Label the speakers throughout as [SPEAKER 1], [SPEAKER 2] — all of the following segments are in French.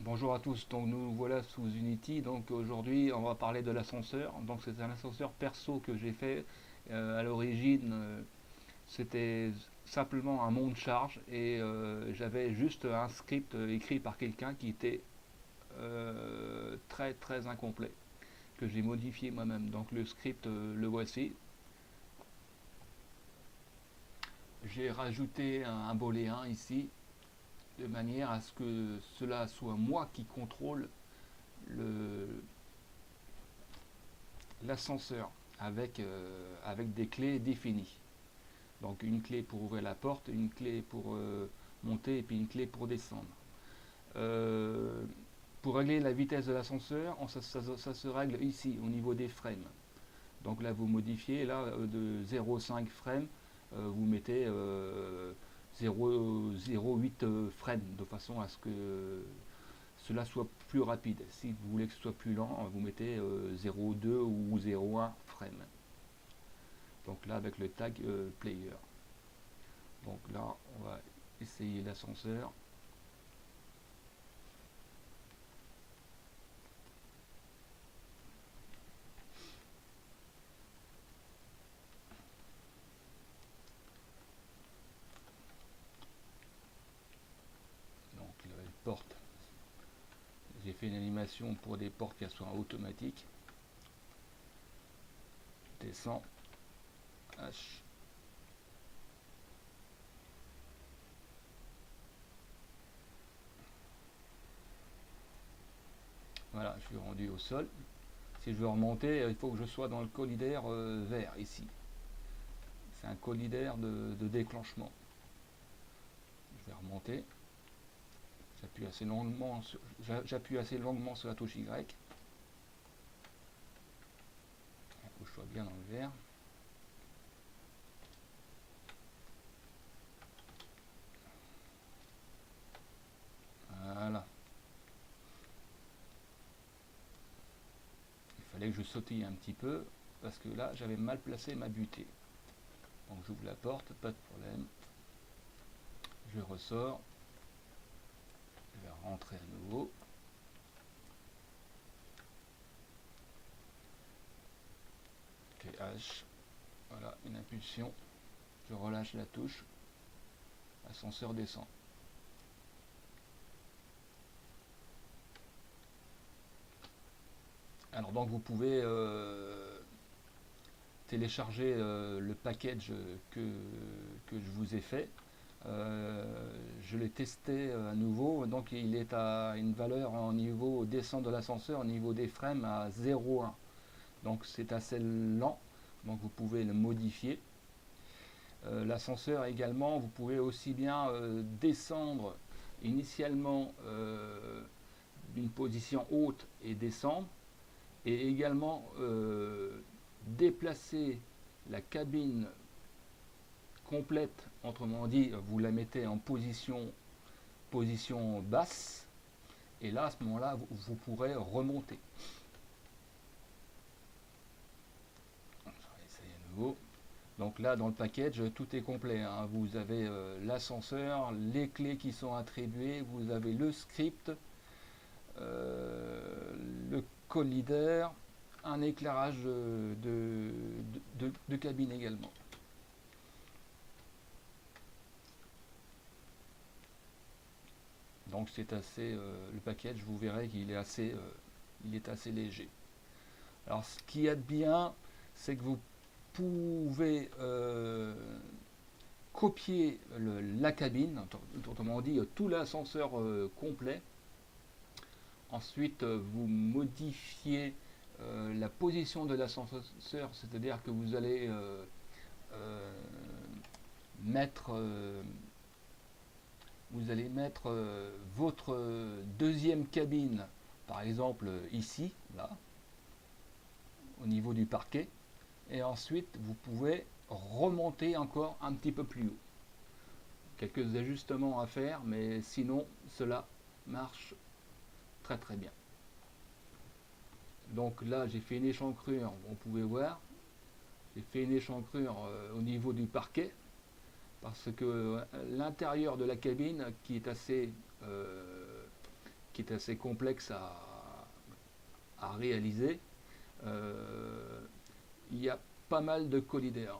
[SPEAKER 1] Bonjour à tous, donc nous voilà sous Unity. Donc aujourd'hui on va parler de l'ascenseur. Donc c'est un ascenseur perso que j'ai fait. À l'origine c'était simplement un monte charge et j'avais juste un script écrit par quelqu'un qui était très très incomplet, que j'ai modifié moi-même. Donc le script le voici. J'ai rajouté un booléen ici de manière à ce que cela soit moi qui contrôle le, l'ascenseur avec des clés définies. Donc une clé pour ouvrir la porte, une clé pour monter et puis une clé pour descendre. Euh, pour régler la vitesse de l'ascenseur, ça se règle ici au niveau des frames. Donc là vous modifiez là de 0,5 frames, vous mettez 0,08 frames de façon à ce que cela soit plus rapide. Si vous voulez que ce soit plus lent, vous mettez 0,2 ou 0,1 frame. Donc là avec le tag player. Donc là on va essayer l'ascenseur. Donc les portes, j'ai fait une animation pour des portes qui soient automatiques. Descend H. Voilà, je suis rendu au sol. Si je veux remonter, il faut que je sois dans le collidaire vert ici. C'est un collidaire de déclenchement. Je vais remonter. J'appuie assez longuement sur la touche Y. Il faut que je sois bien dans le vert. Voilà. Il fallait que je sautille un petit peu parce que là j'avais mal placé ma butée. Donc j'ouvre la porte, pas de problème. Je ressors. Je vais rentrer à nouveau. TH. Voilà, une impulsion. Je relâche la touche. Ascenseur descend. Alors donc vous pouvez télécharger le package que je vous ai fait. Je l'ai testé à nouveau, donc il est à une valeur en niveau descente de l'ascenseur, au niveau des frames à 0,1. Donc c'est assez lent, donc vous pouvez le modifier. L'ascenseur également, vous pouvez aussi bien descendre initialement d'une position haute et descendre, et également déplacer la cabine complète, autrement dit, vous la mettez en position basse, et là, à ce moment-là, vous pourrez remonter. Je vais essayer à nouveau. Donc là, dans le package, tout est complet, hein. Vous avez l'ascenseur, les clés qui sont attribuées, vous avez le script, le collider, un éclairage de cabine également. Donc c'est assez, le package, vous verrez qu'il est assez léger. Alors ce qui est bien, c'est que vous pouvez copier la cabine, autrement dit tout l'ascenseur complet. Ensuite, vous modifiez la position de l'ascenseur, c'est-à-dire que vous allez euh, mettre votre deuxième cabine, par exemple ici, là, au niveau du parquet, et ensuite vous pouvez remonter encore un petit peu plus haut. Quelques ajustements à faire, mais sinon cela marche très très bien. Donc là j'ai fait une échancrure, on pouvait voir, j'ai fait une échancrure au niveau du parquet, parce que l'intérieur de la cabine qui est qui est assez complexe à réaliser. Il y a pas mal de collidaires.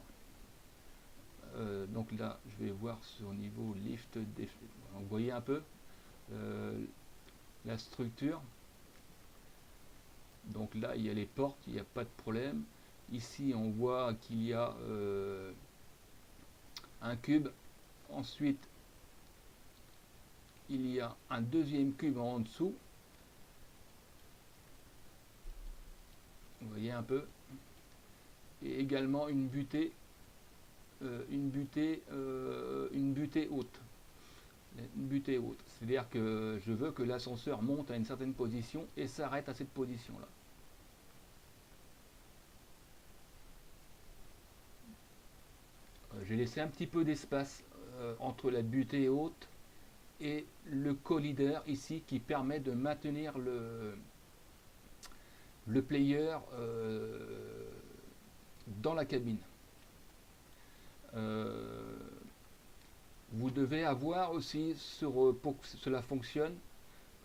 [SPEAKER 1] Donc là, je vais voir sur niveau lift. Vous voyez un peu la structure. Donc là, il y a les portes, il n'y a pas de problème. Ici, on voit qu'il y a un cube. Ensuite, il y a un deuxième cube en dessous. Vous voyez un peu. Et également une butée haute. Une butée haute. C'est-à-dire que je veux que l'ascenseur monte à une certaine position et s'arrête à cette position-là. J'ai laissé un petit peu d'espace entre la butée haute et le collider ici qui permet de maintenir le player dans la cabine. Vous devez avoir aussi, pour que cela fonctionne,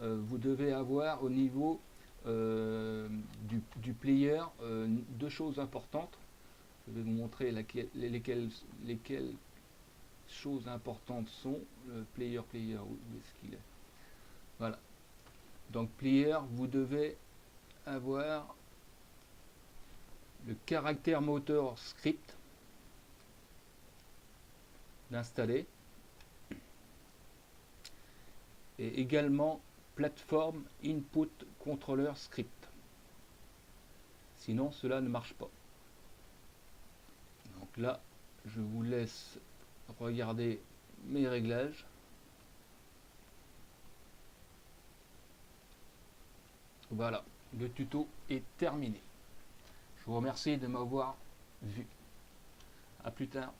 [SPEAKER 1] vous devez avoir au niveau du player deux choses importantes. Je vais vous montrer lesquelles choses importantes sont. Le player, où est-ce qu'il est? Voilà. Donc player, vous devez avoir le caractère moteur script d'installer et également plateforme input controller script. Sinon cela ne marche pas. Donc là, je vous laisse regarder mes réglages. Voilà, le tuto est terminé. Je vous remercie de m'avoir vu. À plus tard.